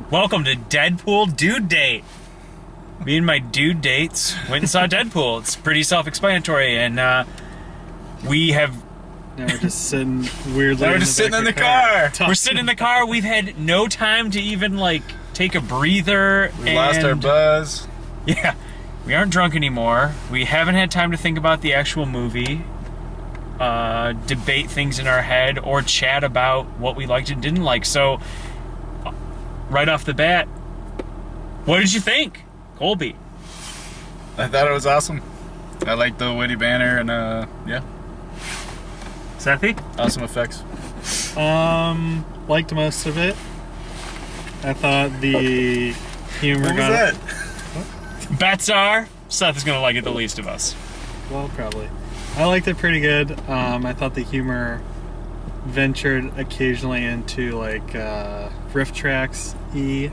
Welcome to Deadpool Dude Date. Me and my dude dates went and saw Deadpool. It's pretty self-explanatory, and we have... Now we're just sitting weirdly. We're just sitting in the car. We're sitting in the car. We've had no time to even, take a breather. We lost our buzz. Yeah. We aren't drunk anymore. We haven't had time to think about the actual movie, debate things in our head, or chat about what we liked and didn't like. So... right off the bat, what did you think, Colby? I thought it was awesome. I liked the witty banner and yeah. Sethy? Awesome effects. Liked most of it. I thought the humor What was that? Bets are Seth is gonna like it the least of us. Well, probably. I liked it pretty good. I thought the humor ventured occasionally into riff tracks. I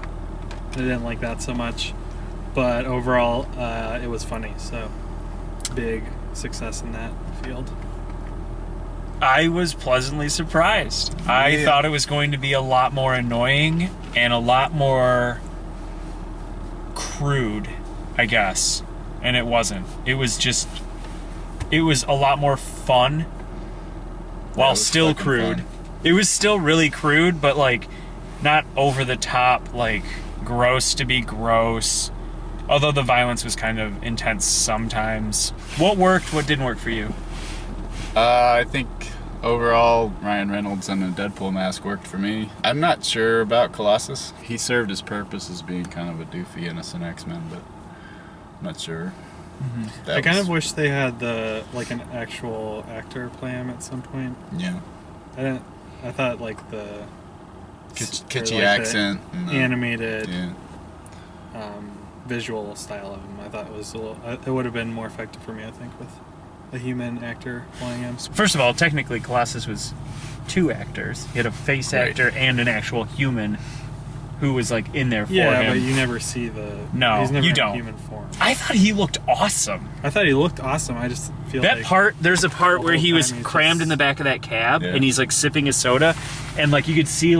didn't like that so much, but overall it was funny, so big success in that field. I was pleasantly surprised. I thought it was going to be a lot more annoying and a lot more crude, I guess, and it wasn't. It was a lot more fun while still crude. Fun. It was still really crude, but not over the top, gross to be gross. Although the violence was kind of intense sometimes. What worked, what didn't work for you? I think overall Ryan Reynolds in a Deadpool mask worked for me. I'm not sure about Colossus. He served his purpose as being kind of a doofy innocent X-Men, but I'm not sure. Mm-hmm. I kind of wish they had an actual actor play him at some point. Yeah. I thought the kitschy accent, animated visual style of him, I thought was it would have been more effective for me, I think, with a human actor playing him. First of all, technically Colossus was two actors. He had a face actor and an actual human who was in there for him. Yeah, but you never see the... No, he's never you in don't. Human form. I thought he looked awesome. I thought he looked awesome. I just feel there's a part where he was crammed in the back of that cab, and he's sipping his soda, and you could see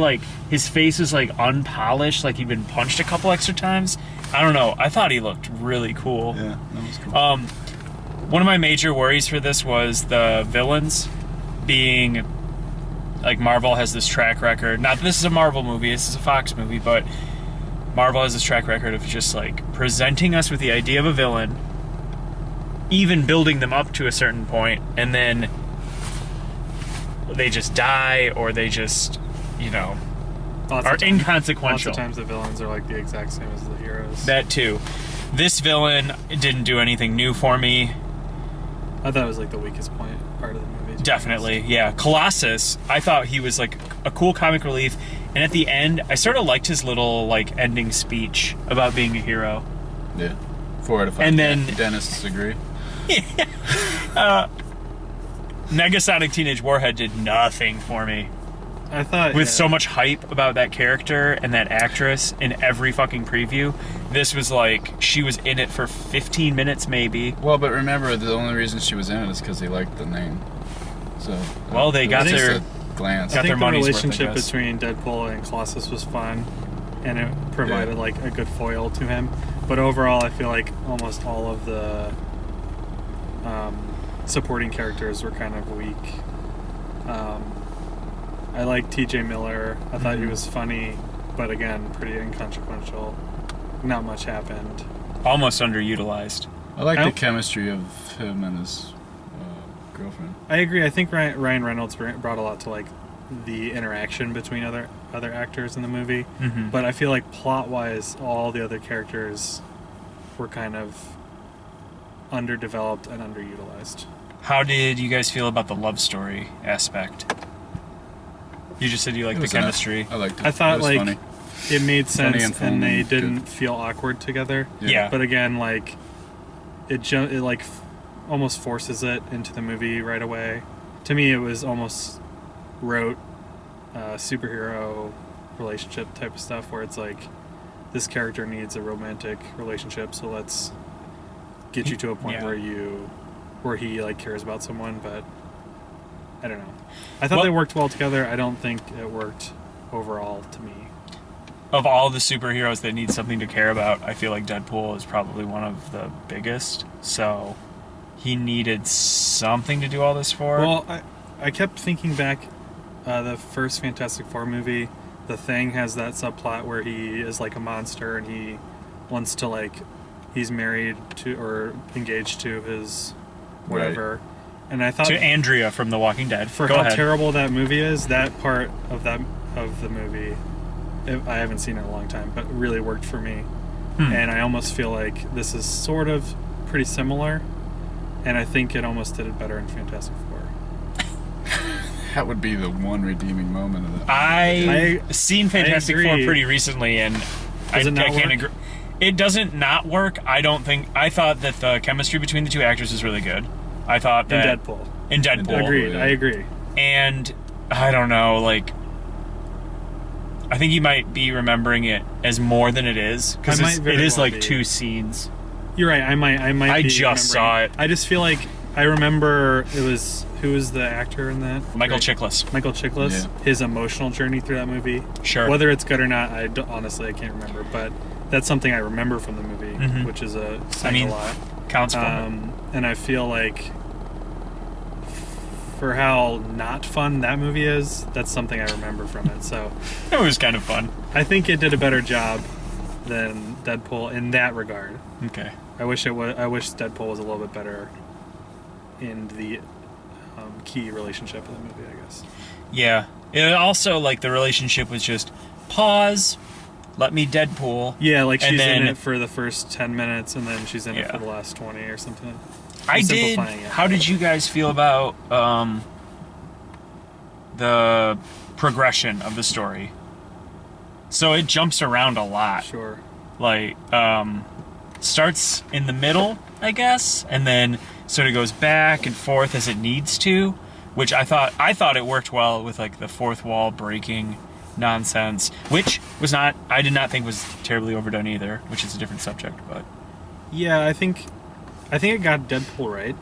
his face was unpolished, he'd been punched a couple extra times. I don't know. I thought he looked really cool. Yeah, that was cool. One of my major worries for this was the villains being... Marvel has this track record. Not that this is a Marvel movie, this is a Fox movie, but Marvel has this track record of just presenting us with the idea of a villain, even building them up to a certain point, and then they just die, or they just, are inconsequential. Lots of times the villains are the exact same as the heroes. That too. This villain didn't do anything new for me. I thought it was the weakest part of the movie. Definitely, yeah. Colossus, I thought he was a cool comic relief, and at the end, I sort of liked his little ending speech about being a hero. Yeah, 4 out of 5. And then dentists agree. Negasonic Teenage Warhead did nothing for me. I thought with so much hype about that character and that actress in every fucking preview, this was she was in it for 15 minutes maybe. Well, but remember, the only reason she was in it is because they liked the name. So they got their glance. Got their money's worth, I guess. The relationship between Deadpool and Colossus was fun, and it provided a good foil to him. But overall, I feel almost all of the supporting characters were kind of weak. I liked T.J. Miller. I thought he was funny, but again, pretty inconsequential. Not much happened. Almost underutilized. I like the chemistry of him and his girlfriend. I agree. I think Ryan Reynolds brought a lot to the interaction between other actors in the movie. Mm-hmm. But I feel plot-wise, all the other characters were kind of underdeveloped and underutilized. How did you guys feel about the love story aspect? You just said you liked the chemistry. I liked it. I thought it was funny. It made sense, and they didn't good. feel awkward together. Yeah. But again, it almost forces it into the movie right away. To me, it was almost rote superhero relationship type of stuff, where it's this character needs a romantic relationship, so let's get you to a point Yeah. where he like cares about someone, but I don't know. I thought they worked well together. I don't think it worked overall to me. Of all the superheroes that need something to care about, I feel like Deadpool is probably one of the biggest. So he needed something to do all this for. Well, I kept thinking back, the first Fantastic Four movie, The Thing has that subplot where he is like a monster and he wants to like, he's married to or engaged to his whatever. Right. And I thought to Andrea from The Walking Dead. For Go how ahead. terrible that movie is, that part of the movie, I haven't seen it in a long time, but really worked for me. And I almost feel like this is sort of pretty similar, and I think it almost did it better in Fantastic Four. That would be the one redeeming moment of it. I've seen Fantastic Four pretty recently, and I can't agree. It doesn't not work. I thought that the chemistry between the two actors is really good. I thought that in Deadpool. Agreed. Yeah. I agree. And I don't know, like, I think you might be remembering it as more than it is, because it is like 2 scenes. You're right. I might. I just saw it. I just feel like I remember it was who was the actor in that? Michael Chiklis. Michael Chiklis. Yeah. His emotional journey through that movie. Sure. Whether it's good or not, honestly I can't remember, but that's something I remember from the movie, which is a lot. Counts for it. And I feel like for how not fun that movie is, that's something I remember from it. So it was kind of fun. I think it did a better job than Deadpool in that regard. Okay. I wish Deadpool was a little bit better in the key relationship of the movie, I guess. Yeah. It also, like, the relationship was just pause, let me Deadpool. Yeah, like she's in it for the first 10 minutes and then she's in it for the last 20 or something. How did you guys feel about the progression of the story? So it jumps around a lot. Sure. Like, starts in the middle, I guess, and then sort of goes back and forth as it needs to, which I thought it worked well with, like, the fourth wall breaking nonsense, which I did not think was terribly overdone either, which is a different subject, but yeah, I think it got Deadpool right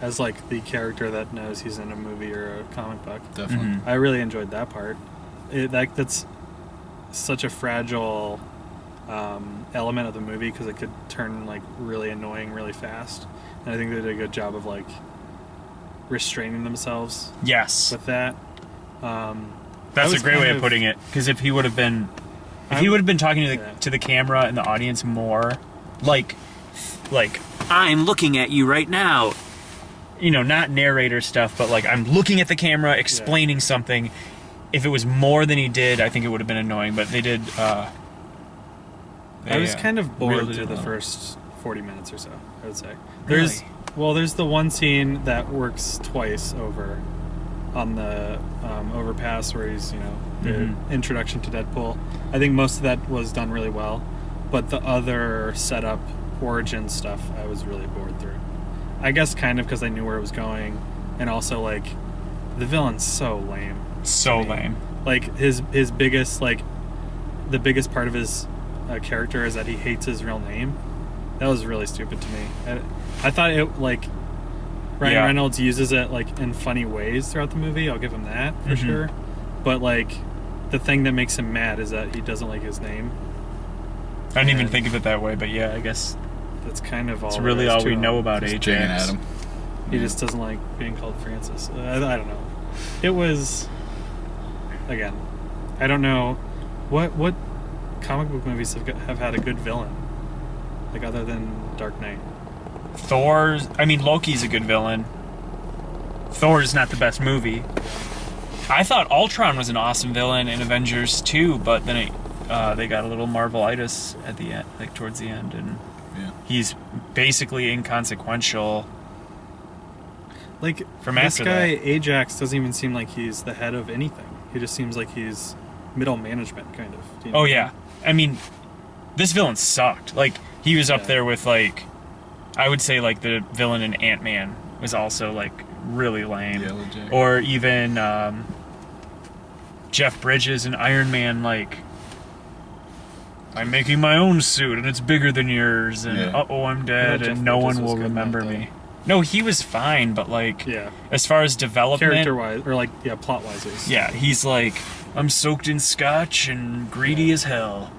as, like, the character that knows he's in a movie or a comic book. Definitely. I really enjoyed that part. That's such a fragile element of the movie because it could turn, like, really annoying really fast, and I think they did a good job of, like, restraining themselves with that. That's a great way of putting it, because if he would have been talking to the camera and the audience more, like I'm looking at you right now, you know, not narrator stuff, but like I'm looking at the camera explaining something. If it was more than he did, I think it would have been annoying, but they did. I was kind of bored through the first 40 minutes or so, I would say. There's the one scene that works twice over on the overpass where he's, you know, the introduction to Deadpool. I think most of that was done really well, but the other setup, origin stuff, I was really bored through. I guess kind of because I knew where it was going, and also, like, the villain's so lame. So lame. Like, his biggest, like, the biggest part of his character is that he hates his real name. That was really stupid to me. I thought it, like, Ryan Reynolds uses it, like, in funny ways throughout the movie. I'll give him that for sure. But, like, the thing that makes him mad is that he doesn't like his name. I didn't even think of it that way, but yeah, I guess that's kind of all. It's really all we know about Ajax. He just doesn't like being called Francis. I don't know. It was, again, I don't know what comic book movies have had a good villain, like, other than Dark Knight. Loki's a good villain. Thor's not the best movie. I thought Ultron was an awesome villain in Avengers 2, but then they got a little Marvelitis at the end, like towards the end, and he's basically inconsequential. Like, from this guy Ajax doesn't even seem like he's the head of anything. He just seems like he's middle management, kind of. Do you know what I mean? This villain sucked. Like, he was up there with, like, I would say, like, the villain in Ant-Man was also, like, really lame. Yeah, legit. Or even Jeff Bridges in Iron Man, like, I'm making my own suit and it's bigger than yours, and I'm dead, Jeff and no Bridges one was will good in that, remember though. me. No, he was fine, but like, Yeah. as far as development, Character-wise, or like, yeah, plot-wise. yeah, he's like, I'm soaked in scotch and greedy as hell,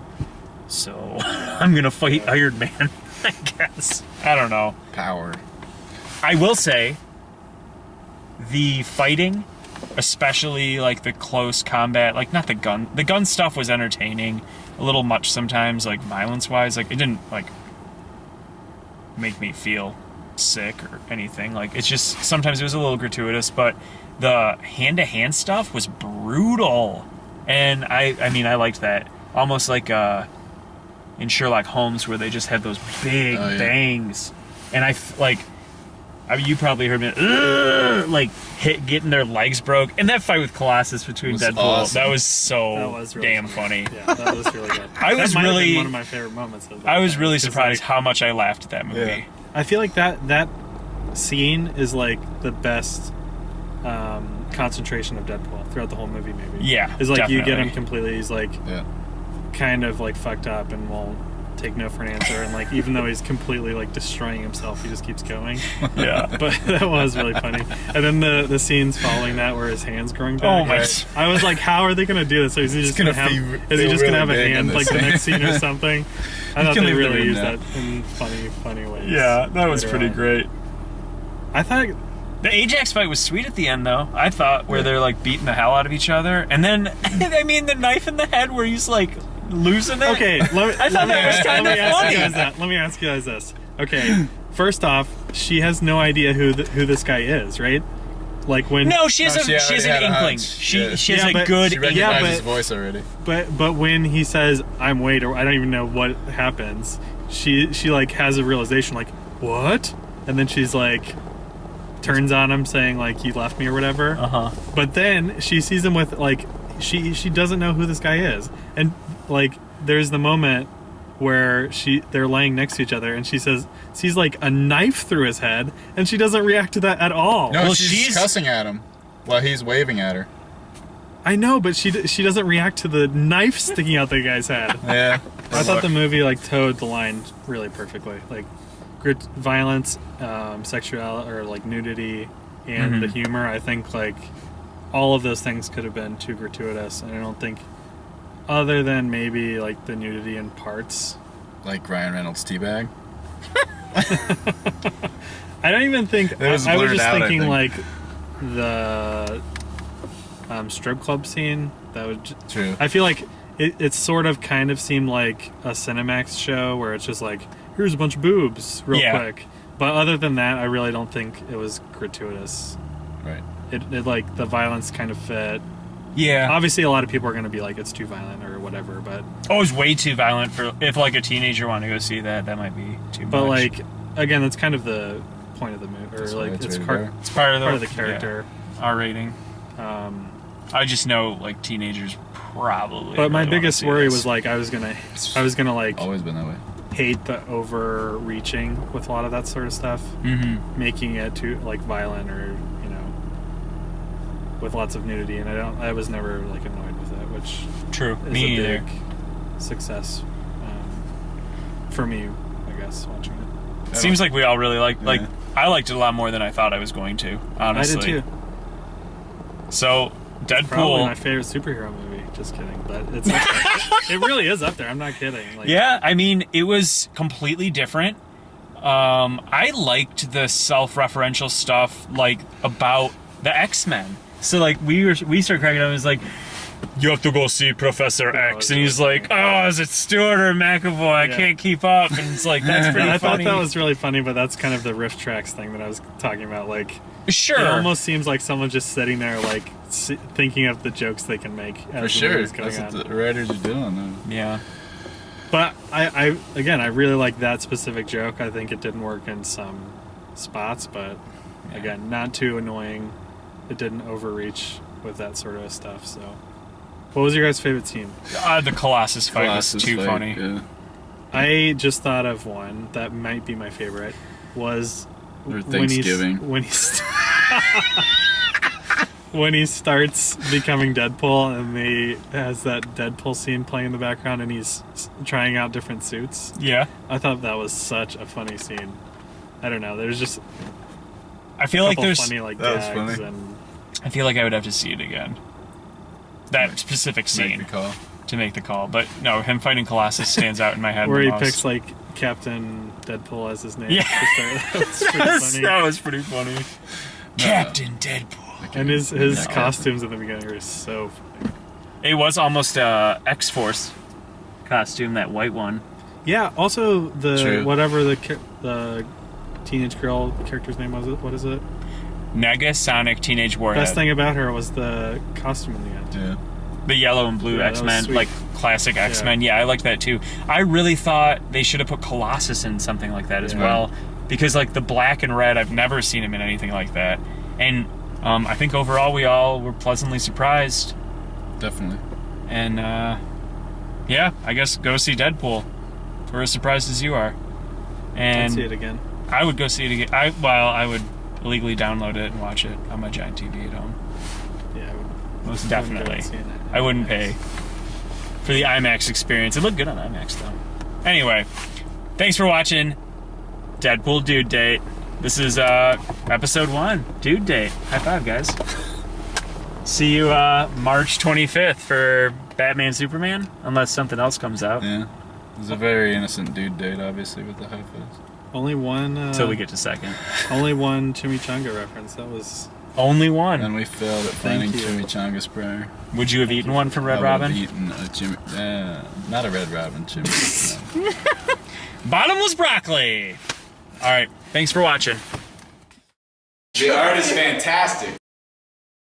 so I'm gonna fight Iron Man. I guess. I don't know. Power. I will say, the fighting, especially like the close combat, like not the gun stuff was entertaining, a little much sometimes, like violence-wise. Like it didn't like make me feel sick or anything. Like it's just sometimes it was a little gratuitous, but the hand-to-hand stuff was brutal, and I mean I liked that, almost like in Sherlock Holmes where they just had those big bangs, and I mean, you probably heard me like getting their legs broke, and that fight with Colossus between Deadpool, awesome. that was really damn funny. Yeah, that was really good. I was might have been really one of my favorite moments. Of that I was time, really 'cause, surprised like, how much I laughed at that movie. Yeah. I feel like that scene is like the best concentration of Deadpool throughout the whole movie. Maybe. Yeah, It's like you get definitely. him completely. He's like kind of like fucked up and won't take no for an answer, and like even though he's completely like destroying himself, he just keeps going. Yeah. But that was really funny. And then the scenes following that where his hands growing back. Oh my! I was like, how are they going to do this? So is he just going to have? Is he just going to have a hand like the next scene or something? I thought can they leave really them in used that. that in funny ways. Yeah, that was later pretty on. great. I thought. The Ajax fight was sweet at the end, though. I thought where they're like beating the hell out of each other, and then I mean the knife in the head where he's like losing it. Okay, I thought that was kind of funny. Let me ask you guys this. Okay, first off, she has no idea who this guy is, right? Like when No, she has No, she an already had a inkling. hunch. She Yeah. she has Yeah, a but good She inkling. recognized but- his voice already. but when he says I'm Wade, or I don't even know what happens, she like has a realization like what, and then she's like turns on him saying like you left me or whatever. But then she sees him with like she doesn't know who this guy is, and like there's the moment where they're laying next to each other, and she sees like a knife through his head, and she doesn't react to that at all. No, Well, she's she's- cussing at him while he's waving at her. I know, but she doesn't react to the knife sticking out the guy's head. Yeah. I thought the movie like towed the line really perfectly. Like violence, sexuality, or like nudity, and the humor. I think like all of those things could have been too gratuitous, and I don't think, other than maybe like the nudity in parts. Like Ryan Reynolds' teabag. I don't even think. It was I was blurred just out, I thinking think. like the strip club scene. That would. True. I feel like it sort of kind of seemed like a Cinemax show where it's just like, here's a bunch of boobs real quick. But other than that, I really don't think it was gratuitous. Right. It like the violence kind of fit. Yeah. Obviously, a lot of people are going to be like, it's too violent or whatever. But Oh, it was way too violent for if like a teenager wanted to go see that. That might be too much. like again, that's kind of the point of the movie, or That's why like it's it's rated part R. it's part of the character. yeah, R rating. I just know like teenagers probably. But my really wanna biggest see worry this. was like I was gonna like Always been that way. hate the overreaching with a lot of that sort of stuff, making it too like violent or with lots of nudity, and I was never like annoyed with it, which True. is Me a either. big success for me, I guess, watching it. It seems like we all really like Yeah. I liked it a lot more than I thought I was going to. Honestly. I did too. So Probably Deadpool. my favorite superhero movie. Just kidding, but it's up there. It really is up there. I'm not kidding. Like, Yeah, I mean, it was completely different. I liked the self-referential stuff, like about the X-Men. So like we started cracking up. It was like, you have to go see Professor X, it's and he's really like, oh, is it Stewart or McAvoy? I Yeah. can't keep up. And it's like that's pretty I thought funny. that was really funny, but that's kind of the riff tracks thing that I was talking about. Like, sure. it almost seems like someone just sitting there, like thinking of the jokes they can make as For the sure. movie's going That's what on. the writers are doing. Yeah. But I really like that specific joke. I think it didn't work in some spots, but again, not too annoying. It didn't overreach with that sort of stuff. So, what was your guys' favorite scene? The Colossus fight Colossus was too fight, funny. Yeah. I just thought of one that might be my favorite. Was Or when he's Thanksgiving. when he's when he starts becoming Deadpool and he has that Deadpool scene playing in the background and he's trying out different suits. Yeah. I thought that was such a funny scene. I don't know. There's just I feel like there's funny like That was gags funny. and I feel like I would have to see it again. That specific Make scene the call. to make the call. But no, him fighting Colossus stands out in my head. where the he most. picks like Captain Deadpool as his name. Yeah. To start. That was pretty funny. That was pretty funny. Captain Deadpool. And his Yeah. costumes in the beginning were so funny. It was almost a X-Force costume, that white one. Yeah, also the True. whatever the teenage girl character's name was, what is it? Negasonic Teenage Warhead. Best thing about her was the costume in the end. Yeah. The yellow and blue Yeah, that was X-Men, sweet. like classic X-Men. Yeah, I liked that too. I really thought they should have put Colossus in something like that as Yeah. well, because like the black and red, I've never seen him in anything like that. And I think overall we all were pleasantly surprised. Definitely. And yeah, I guess go see Deadpool. We're as surprised as you are. I'd And see it again. I would go see it again. I would illegally download it and watch it on my giant TV at home. Yeah, I would. Most go definitely. and see it. I wouldn't pay for the IMAX experience. It looked good on IMAX though. Anyway, thanks for watching Deadpool Dude Date. This is episode 1, Dude Date. High five, guys. See you March 25th for Batman Superman, unless something else comes out. Yeah. It was a very innocent dude date, obviously, with the high fives. Only one. Until we get to second. Only one Chimichanga reference. That was. Only one. And we failed at Thank finding you. chimichangas prior. Would you have eaten one from Red I would Robin? have eaten a not a Red Robin chimichanga. No. Bottomless broccoli. All right. Thanks for watching. The art is fantastic.